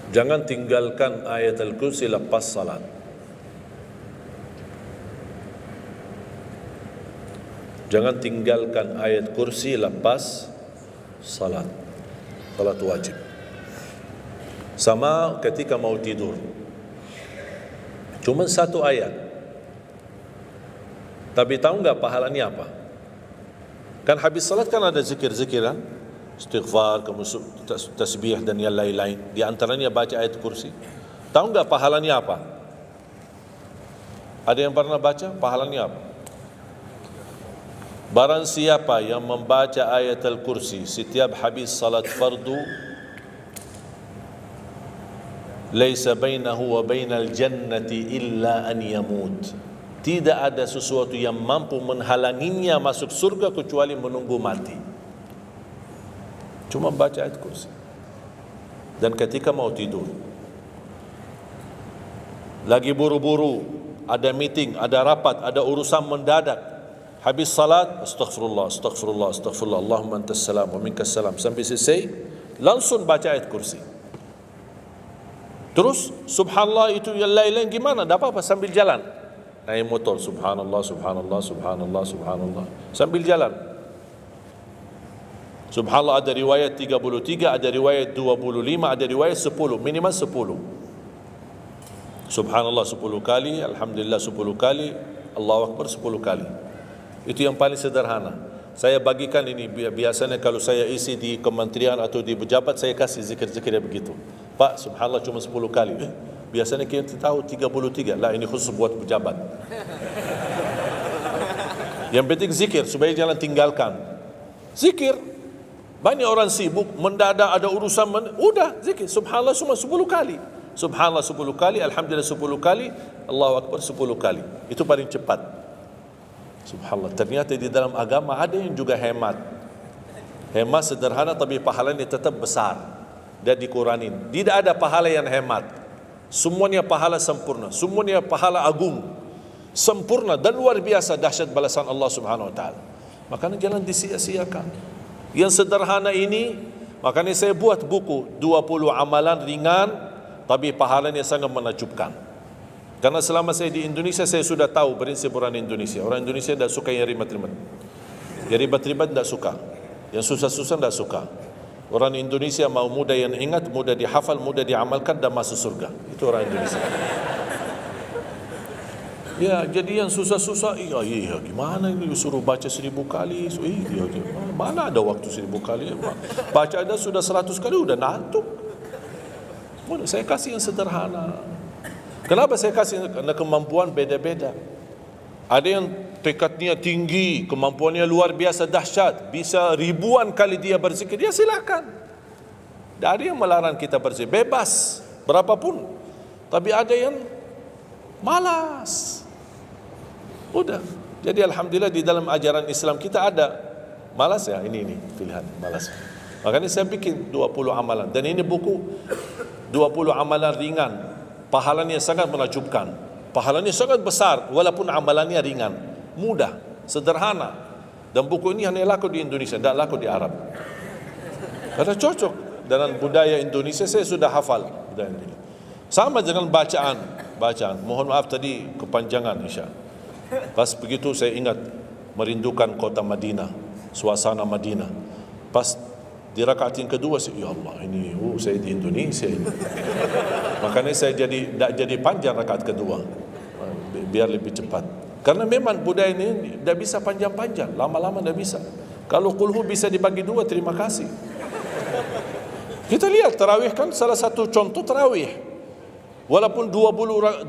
Jangan tinggalkan ayat al-kursi lepas salat. Jangan tinggalkan ayat kursi lepas salat. Salat wajib. Sama ketika mau tidur, cuma 1 ayat, tapi tahu enggak pahalanya apa? Kan habis salat kan ada zikir-zikiran, istighfar, kemudian tasbih dan yang lain-lain. Di antaranya baca ayat kursi. Tahu enggak pahalanya apa? Ada yang pernah baca pahalanya apa? Barang siapa yang membaca ayat al-kursi setiap habis salat fardu, laisa bainahu wa bainal jannati illa an yamut. Tidak ada sesuatu yang mampu menghalanginya masuk surga kecuali menunggu mati. Cuma baca ayat kursi. Dan ketika mau tidur, lagi buru-buru, ada meeting, ada rapat, ada urusan mendadak, habis salat, astaghfirullah, astaghfirullah, astaghfirullah, Allahumma antas salam wa minkas salam, sampai selesai, langsung baca ayat kursi. Terus subhanallah itu yang lain-lain gimana? Tak apa-apa, sambil jalan. Naik motor, subhanallah, subhanallah, subhanallah, subhanallah, sambil jalan. Subhanallah ada riwayat 33, ada riwayat 25, ada riwayat 10, minimal 10. Subhanallah 10 kali, alhamdulillah 10 kali, Allahu Akbar 10 kali. Itu yang paling sederhana. Saya bagikan ini, biasanya kalau saya isi di kementerian atau di pejabat, saya kasih zikir-zikir begitu. Pak, subhanallah cuma 10 kali. Biasanya kita tahu 33. Lah, ini khusus buat pejabat. Yang penting zikir, supaya jangan tinggalkan. Zikir. Banyak orang sibuk, mendadak ada urusan, udah zikir. Subhanallah cuma 10 kali. Subhanallah 10 kali, alhamdulillah 10 kali, Allahu Akbar 10 kali. Itu paling cepat. Subhanallah. Ternyata di dalam agama ada yang juga hemat. Hemat sederhana tapi pahalanya tetap besar. Dia dikurangin. Tidak ada pahala yang hemat. Semuanya pahala sempurna. Semuanya pahala agung. Sempurna dan luar biasa dahsyat balasan Allah Subhanahu wa taala. Makanya jangan disia-siakan. Yang sederhana ini, makanya saya buat buku 20 amalan ringan tapi pahalanya sangat menakjubkan. Karena selama saya di Indonesia, saya sudah tahu prinsip orang Indonesia. Orang Indonesia tidak suka yang ribet-ribet. Yang ribet-ribet tidak suka. Yang susah-susah tidak suka. Orang Indonesia mau mudah yang ingat, mudah dihafal, mudah diamalkan dan masuk surga. Itu orang Indonesia. Ya, jadi yang susah-susah, iya, gimana ini suruh baca 1000 kali? Iya, mana ada waktu 1000 kali? Baca ada sudah 100 kali, udah ngantuk. Saya kasih yang sederhana. Kenapa saya kasih? Karena kemampuan beda-beda. Ada yang tekadnya tinggi, kemampuannya luar biasa dahsyat, bisa ribuan kali dia berzikir, ya silakan. Tidak ada yang melarang kita berzikir, bebas, berapapun. Tapi ada yang malas. Udah. Jadi alhamdulillah di dalam ajaran Islam kita ada malas ya, ini pilihan malas. Makanya saya bikin 20 amalan. Dan ini buku 20 amalan ringan. Pahalanya sangat menakjubkan. Pahalanya sangat besar walaupun amalannya ringan. Mudah, sederhana. Dan buku ini hanya laku di Indonesia, tidak laku di Arab. Karena cocok dengan budaya Indonesia, saya sudah hafal budaya Indonesia. Sama dengan bacaan. Mohon maaf tadi kepanjangan Isya. Pas begitu saya ingat merindukan kota Madinah, suasana Madinah. Pas di rakaat yang kedua, ya Allah, ini saya di Indonesia ini. Makanya saya tidak jadi panjang rakaat kedua, biar lebih cepat. Karena memang budaya ini tidak bisa panjang-panjang, lama-lama tidak bisa. Kalau kulhu bisa dibagi dua, terima kasih. Kita lihat tarawih kan salah satu contoh tarawih. Walaupun 23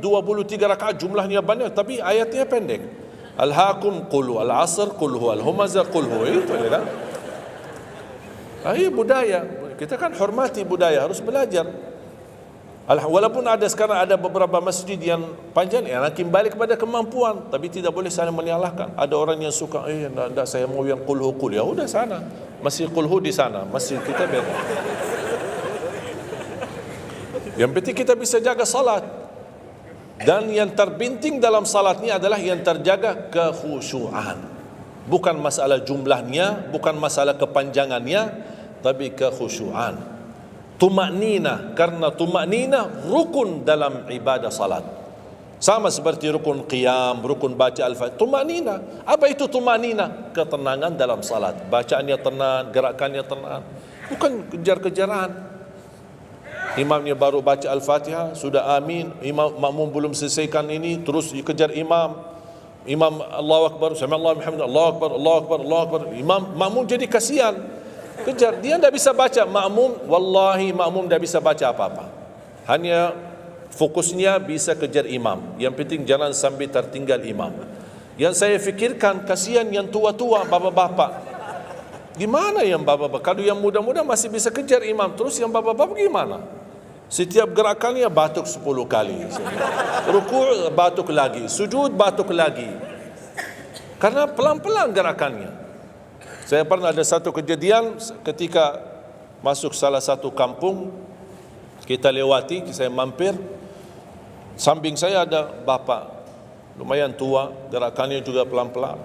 rakaat jumlahnya banyak, tapi ayatnya pendek. Al-hakum qulhu, al-asr qulhu, al-humazah qulhu, itu ya kan? Ini budaya. Kita kan hormati budaya, harus belajar. Walaupun ada sekarang ada beberapa masjid yang panjang, ya kembali kepada kemampuan, tapi tidak boleh saling menyalahkan. Ada orang yang suka, enggak, saya mau yang qulhu qul, ya udah sana. Masih qulhu di sana, masjid kita beda. Yang penting kita bisa jaga salat. Dan yang terpenting dalam salatnya adalah yang terjaga kekhusyuan. Bukan masalah jumlahnya, bukan masalah kepanjangannya, tapi kekhusyuan. Tumaknina, karena tumaknina rukun dalam ibadah salat. Sama seperti rukun qiyam, rukun baca al-fatihah. Tumaknina. Apa itu tumaknina? Ketenangan dalam salat. Bacaannya tenang, gerakannya tenang. Bukan kejar-kejaran. Imamnya baru baca Al-Fatihah, sudah amin, imam makmum belum selesaikan ini, terus dikejar imam. Imam Allahu Akbar, sami Allahu bihamdihi, Allahu Akbar, Allahu Akbar, Allahu Akbar. Imam makmum jadi kasihan. Kejar. Dia tidak bisa baca. Makmum, wallahi makmum tidak bisa baca apa-apa. Hanya fokusnya bisa kejar imam. Yang penting jangan sampai tertinggal imam. Yang saya fikirkan, kasihan yang tua-tua, bapak-bapak. Gimana yang bapak-bapak? Kalau yang muda-muda masih bisa kejar imam, terus yang bapak-bapak gimana? Setiap gerakannya batuk 10 kali. Rukuk batuk lagi, sujud batuk lagi. Karena pelan-pelan gerakannya. Saya pernah ada satu kejadian ketika masuk salah satu kampung, kita lewati, saya mampir, samping saya ada bapak lumayan tua, gerakannya juga pelan-pelan.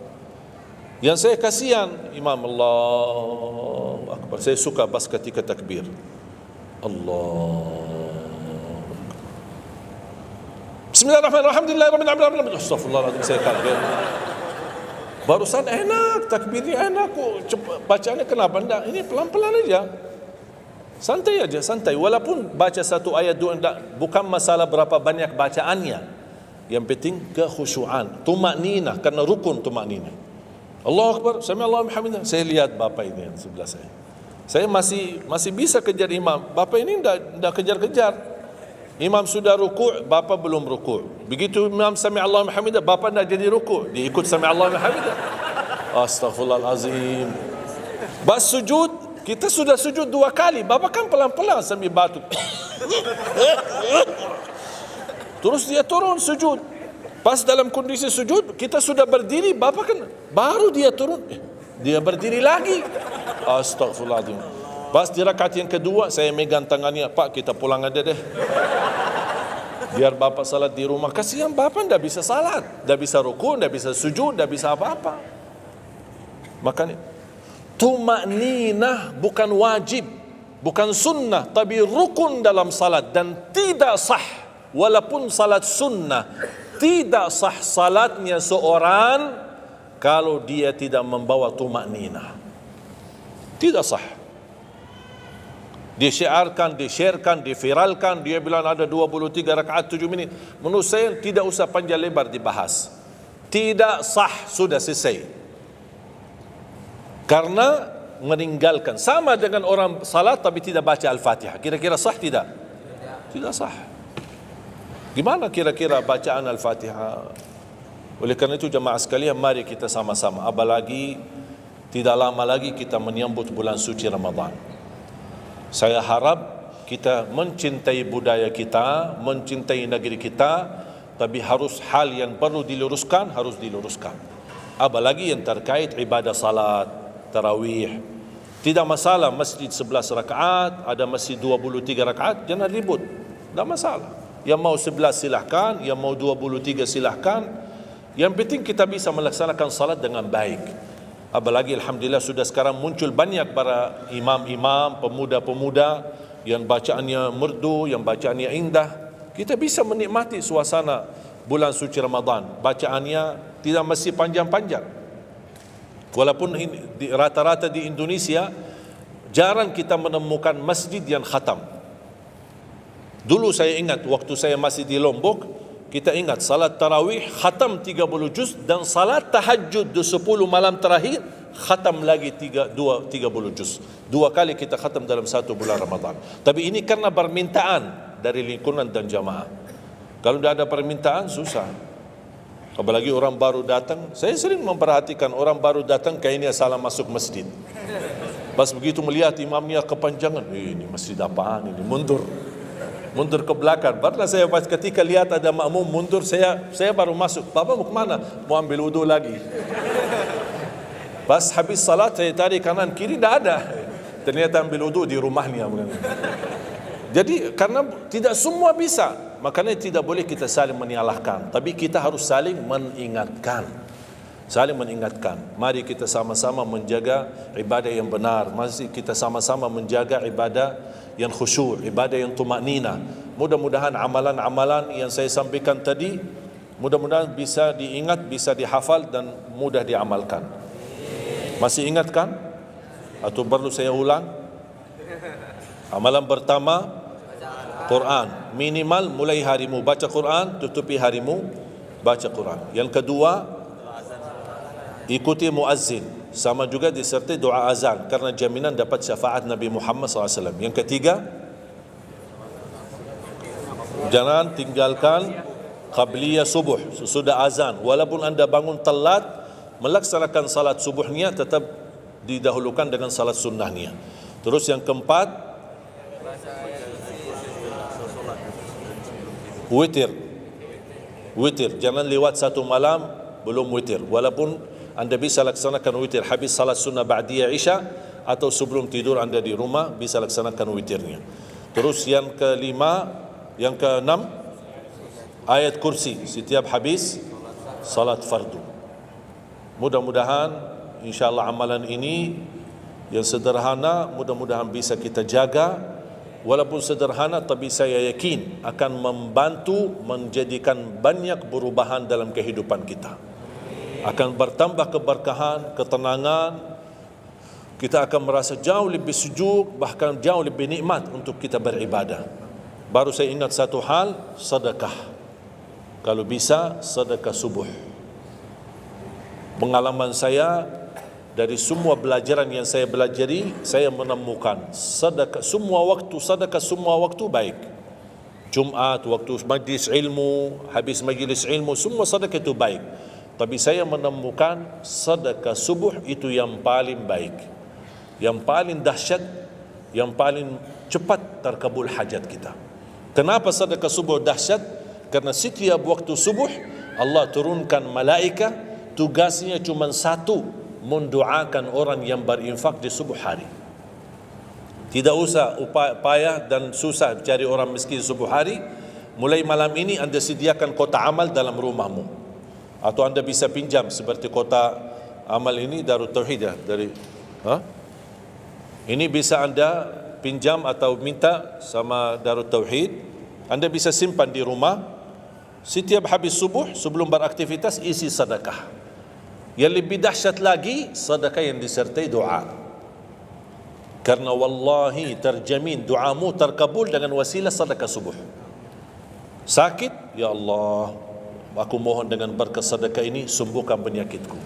Yang saya kasihan, Imam Allahu Akbar. Saya suka pas ketika takbir. Allah. Bismillahirrahmanirrahim. Alhamdulillahirrahmanirrahim. Astagfirullahaladzim, saya kaget. Barusan enak, takbirnya enak kok. Bacaannya kenapa enggak? Ini pelan-pelan aja. Santai aja, santai. Walaupun baca satu ayat dua enggak, bukan masalah berapa banyak bacaannya. Yang penting kekhusyuan, tumakninah, karena rukun tumakninah. Allahu Akbar, sami Allahu hamdah. Saya lihat bapak ini yang sebelah saya. Saya masih bisa kejar imam. Bapak ini enggak kejar-kejar. Imam sudah rukuk, bapak belum rukuk. Begitu imam sami Allahu hamdah, bapak enggak jadi rukuk, dia ikut sami Allahu hamdah. Astaghfirullahalazim. Bas sujud, kita sudah sujud 2 kali. Bapak kan pelan-pelan sambil batuk. Terus dia turun sujud. Pas dalam kondisi sujud, kita sudah berdiri, bapak kan baru dia turun. Dia berdiri lagi. Astaghfirullahaladzim. Pas di rakaat yang kedua, saya megang tangannya, Pak, kita pulang aja deh. Biar bapak salat di rumah. Kasihan bapak tidak bisa salat, tidak bisa rukuk, tidak bisa sujud, tidak bisa apa-apa. Makanya tumakninah bukan wajib, bukan sunnah, tapi rukun dalam salat, dan tidak sah. Walaupun salat sunnah, tidak sah salatnya seorang kalau dia tidak membawa tumakninah. Tidak sah. Disyiarkan, disharekan, diviralkan, dia bilang ada 23 rakaat 7 minit. Menurut saya tidak usah panjang lebar dibahas. Tidak sah, sudah selesai. Karena meninggalkan, sama dengan orang salat tapi tidak baca Al-Fatihah. Kira-kira sah tidak? Tidak sah. Gimana kira-kira bacaan Al-Fatihah? Oleh karena itu jemaah sekalian, mari kita sama-sama, apalagi tidak lama lagi kita menyambut bulan suci Ramadan. Saya harap kita mencintai budaya kita, mencintai negeri kita, tapi harus hal yang perlu diluruskan, harus diluruskan. Apalagi yang terkait ibadah salat, tarawih. Tidak masalah masjid 11 rakaat, ada masjid 23 rakaat, jangan ribut. Tidak masalah. Yang mau 11 silahkan, yang mau 23 silahkan. Yang penting kita bisa melaksanakan salat dengan baik. Apalagi alhamdulillah sudah sekarang muncul banyak para imam-imam, pemuda-pemuda yang bacaannya merdu, yang bacaannya indah. Kita bisa menikmati suasana bulan suci Ramadan. Bacaannya tidak mesti panjang-panjang. Walaupun rata-rata di Indonesia jarang kita menemukan masjid yang khatam. Dulu saya ingat waktu saya masih di Lombok, kita ingat salat tarawih khatam 30 juz, dan salat tahajud 10 malam terakhir khatam lagi 30 juz. 2 kali kita khatam dalam 1 bulan Ramadan. Tapi ini karena permintaan dari lingkungan dan jamaah. Kalau tidak ada permintaan susah. Apalagi orang baru datang. Saya sering memperhatikan orang baru datang kayaknya salah masuk masjid. Pas begitu melihat imamnya kepanjangan, ini masjid apaan ini, mundur ke belakang. Barulah saya pas ketika lihat ada makmum mundur, saya baru masuk. Bapak mau kemana? Mau ambil wudu lagi. Pas habis salat saya tarik kanan kiri, tidak ada. Ternyata ambil wudu di rumahnya. Jadi karena tidak semua bisa, makanya tidak boleh kita saling menyalahkan, tapi kita harus saling mengingatkan. Saling mengingatkan. Mari kita sama-sama menjaga ibadah yang benar. Mari kita sama-sama menjaga ibadah yang khusyuk, ibadah yang tumakninah. Mudah-mudahan amalan-amalan yang saya sampaikan tadi, mudah-mudahan bisa diingat, bisa dihafal dan mudah diamalkan. Masih ingatkan? Atau perlu saya ulang? Amalan pertama, Quran. Minimal mulai harimu baca Quran, tutupi harimu baca Quran. Yang kedua, ikuti muazzin. sama juga disertai doa azan karena jaminan dapat syafaat Nabi Muhammad SAW. Yang ketiga, jangan tinggalkan qabliyah subuh sesudah azan. Walaupun anda bangun telat, melaksanakan salat subuhnya tetap didahulukan dengan salat sunnahnya. Terus yang keempat, witir. Witir, jangan lewat satu malam belum witir. Walaupun anda bisa laksanakan witir habis salat sunnah ba'diyah isya atau sebelum tidur anda di rumah bisa laksanakan witirnya. Terus yang kelima, yang keenam, ayat kursi setiap habis salat fardu. Mudah-mudahan insyaAllah amalan ini yang sederhana mudah-mudahan bisa kita jaga. Walaupun sederhana tapi saya yakin akan membantu menjadikan banyak perubahan dalam kehidupan kita. Akan bertambah keberkahan, ketenangan. Kita akan merasa jauh lebih sejuk, bahkan jauh lebih nikmat untuk kita beribadah. Baru saya ingat satu hal, sedekah. Kalau bisa, sedekah subuh. Pengalaman saya dari semua pelajaran yang saya belajari, saya menemukan sedekah semua waktu baik. Jumat, waktu majlis ilmu, habis majlis ilmu, semua sedekah itu baik. Tapi saya menemukan sedekah subuh itu yang paling baik, yang paling dahsyat, yang paling cepat terkabul hajat kita. Kenapa sedekah subuh dahsyat? Karena setiap waktu subuh Allah turunkan malaikat, tugasnya cuma satu, mendoakan orang yang berinfak di subuh hari. Tidak usah payah dan susah cari orang miskin subuh hari. Mulai malam ini anda sediakan kotak amal dalam rumahmu. Atau anda bisa pinjam seperti kota amal ini Darut Tauhid ya, ini bisa anda pinjam atau minta sama Darut Tauhid. Anda bisa simpan di rumah. Setiap habis subuh sebelum beraktivitas isi sedekah. Yang lebih dahsyat lagi, sedekah yang disertai doa. Karena wallahi terjamin doamu terkabul dengan wasilah sedekah subuh. Sakit, ya Allah, aku mohon dengan berkat sedekah ini sembuhkan penyakitku.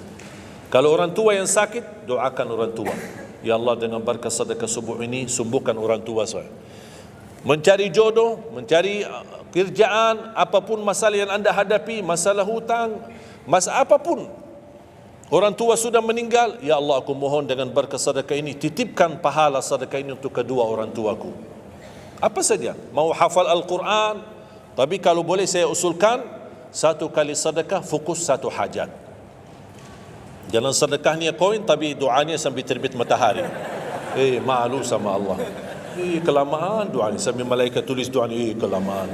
Kalau orang tua yang sakit, doakan orang tua. Ya Allah, dengan berkat sedekah subuh ini sembuhkan orang tua saya. Mencari jodoh, mencari kerjaan, apapun masalah yang anda hadapi, masalah hutang, masalah apapun. Orang tua sudah meninggal, ya Allah aku mohon dengan berkat sedekah ini titipkan pahala sedekah ini untuk kedua orang tuaku. Apa saja, mau hafal Al-Quran, tapi kalau boleh saya usulkan satu kali sedekah fokus satu hajat. Jangan sedekahnya koin tapi doanya sambil terbit matahari. Malu sama Allah. Kelamaan doa ni, sambil malaikat tulis doa ni, kelamaan.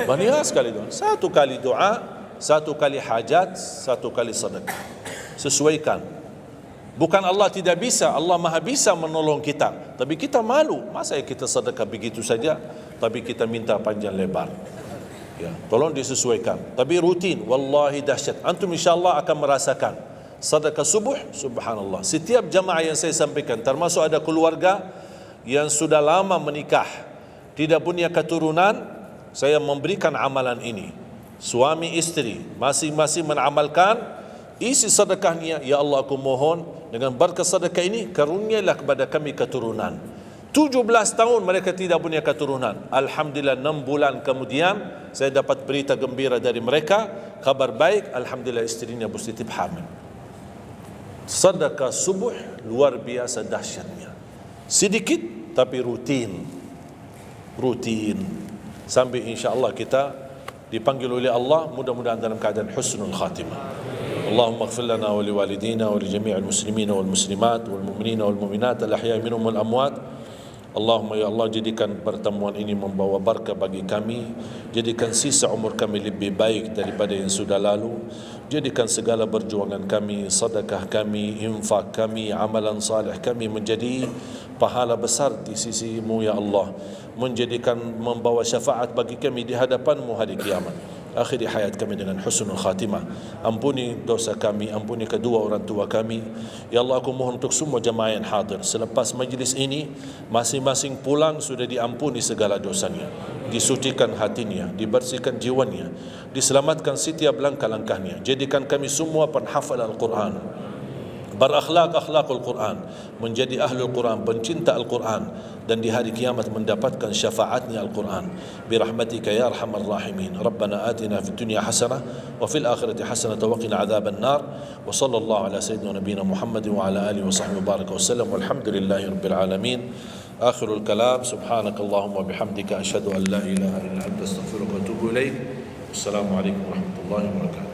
Banyak sekali doa. Satu kali doa, satu kali hajat, satu kali sedekah. Sesuaikan. Bukan Allah tidak bisa, Allah maha bisa menolong kita. Tapi kita malu, masa kita sedekah begitu saja, tapi kita minta panjang lebar. Ya, tolong disesuaikan. Tapi rutin, wallahi dahsyat. Antum insyaAllah akan merasakan sedekah subuh, subhanallah. Setiap jamaah yang saya sampaikan, termasuk ada keluarga yang sudah lama menikah, tidak punya keturunan, saya memberikan amalan ini. Suami istri masing-masing mengamalkan, isi sedekahnya, ya Allah aku mohon dengan berkat sedekah ini karunialah kepada kami keturunan. 17 tahun mereka tidak punya keturunan. Alhamdulillah 6 bulan kemudian saya dapat berita gembira dari mereka, kabar baik, alhamdulillah istrinya positif hamil. Sedekah subuh luar biasa dahsyatnya. Sedikit tapi rutin sampai insyaAllah kita dipanggil oleh Allah, mudah-mudahan dalam keadaan husnul khatimah. Allahumma ighfir lana wa liwalidina wa li jami'il muslimina wal muslimat wal mu'minina wal mu'minat al ahya'i minhum wal amwat. Allahumma ya Allah, jadikan pertemuan ini membawa barakah bagi kami, jadikan sisa umur kami lebih baik daripada yang sudah lalu, jadikan segala perjuangan kami, sedekah kami, infak kami, amalan salih kami menjadi pahala besar di sisi-Mu ya Allah, menjadikan membawa syafaat bagi kami di hadapan-Mu hari kiamat. Akhiri hayat kami dengan husnul khatimah. Ampuni dosa kami, ampuni kedua orang tua kami. Ya Allah, aku mohon untuk semua jemaah yang hadir, selepas majlis ini masing-masing pulang sudah diampuni segala dosanya, disucikan hatinya, dibersihkan jiwanya, diselamatkan setiap langkah-langkahnya. Jadikan kami semua penghafal Al-Quran, berakhlak akhlakul Quran, menjadi ahlul Quran, pencinta Al-Quran, dan di hari kiamat mendapatkan syafaatnya Al-Quran. Birahmatika ya arhamar rahimin. Rabbana atina fid dunya hasanah wa fil akhirati hasanah wa qina adzaban nar. Wa sallallahu ala sayyidina nabiyina Muhammad wa ala alihi wa sahbihi baraka wasallam. Walhamdulillahi rabbil alamin. Akhirul kalam, subhanakallahumma bihamdika asyhadu an la ilaha illa anta astaghfiruka wa atubu ilaik. Wassalamualaikum warahmatullahi wabarakatuh.